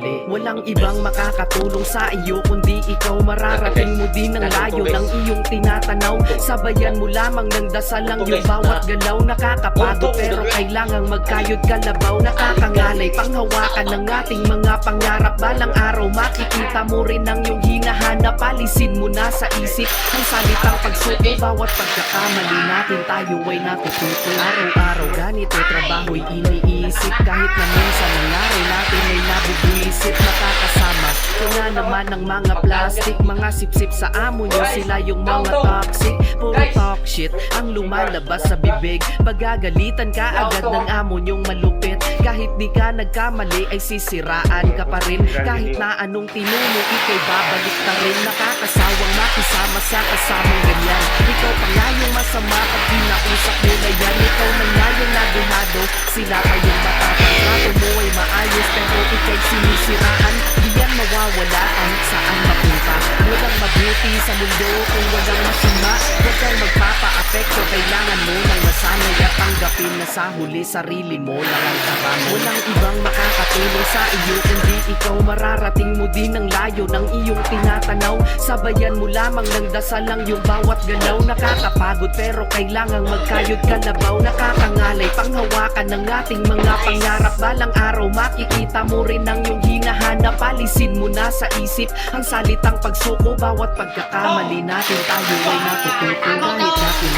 mali. Walang ibang makakatulong sa iyo kundi ikaw. Mararating mo din ang layo ng iyong tinatanaw. Sabayan mo lamang ng dasal lang yung bawat galaw. Nakakapagod pero kailangang magkayod kalabaw. Nakakangalay panghawakan ng ating mga pangarap. Balang araw makikita mo rin ang iyong hinahanap. Alisin mo na sa isip ang salitang pagsuko. Bawat pagkakamali natin tayo ay natututo. Araw-araw ganito trabaho'y iniisip. Kahit na minsan ang araw natin ay nabubuisit. Nakakasama ko na naman ang mga plastic. Mga sip-sip sa amo nyo, sila yung mga toxic. Puro talk shit ang lumalabas sa bibig. Pagagalitan ka agad ng amo nyong malupit. Kahit di ka nagkamali ay sisiraan ka pa rin. Kahit na anong tinuno ikay babalik na rin. Nakakasawang makisama sa kasamang ganyan. Ikaw pa nga yung masama pag kinausap mo na yan. Ikaw na nga yung nagumado, sila pa yung matapang. Trato mo ay maayos pero ikay sinisiraan. Di yan mawawala kahit saan mapunta. Walang mabuti sa mundo kung walang masama. Huwag kang magpapa-apekto, kailangan mo nang masanay at tanggapin na sa huli sarili mo lang ang karama. Walang ibang makakatulong sa iyo kundi ikaw. Mararating mo din ang layo ng iyong tinatanaw. Sabayan mo lamang ng dasal lang yung bawat galaw. Nakakapagod pero kailangang magkayod kalabaw. Nakakangalay panghawakan ng ating mga pangarap. Balang araw makikita mo rin ang iyong hinahanap. Alisin mo na sa isip ang salitang pagsuko. Bawat pagkakamali natin tayo ay natututo. Kahit natin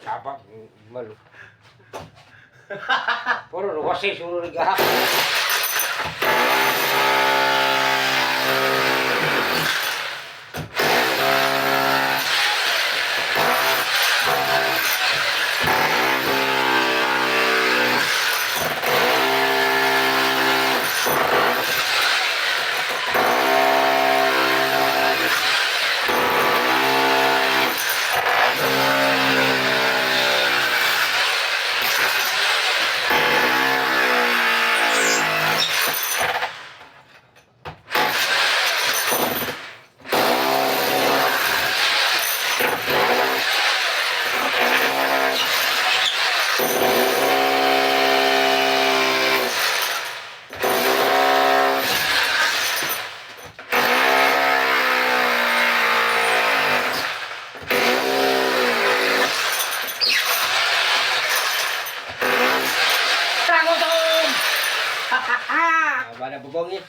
Sabak, malu. Puro kasi suruh gahap. Pada bubongnya.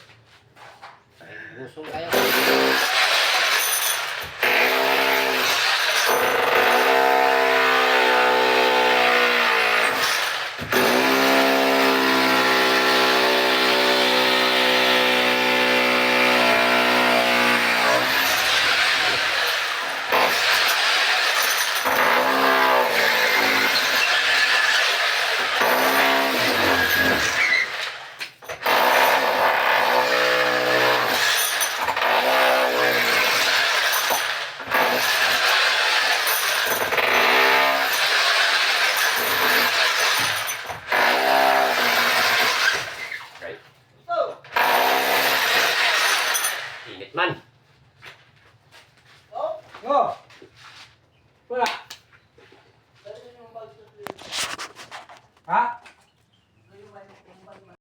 Gusung kayak. Init man. Oh. Wala. Ha?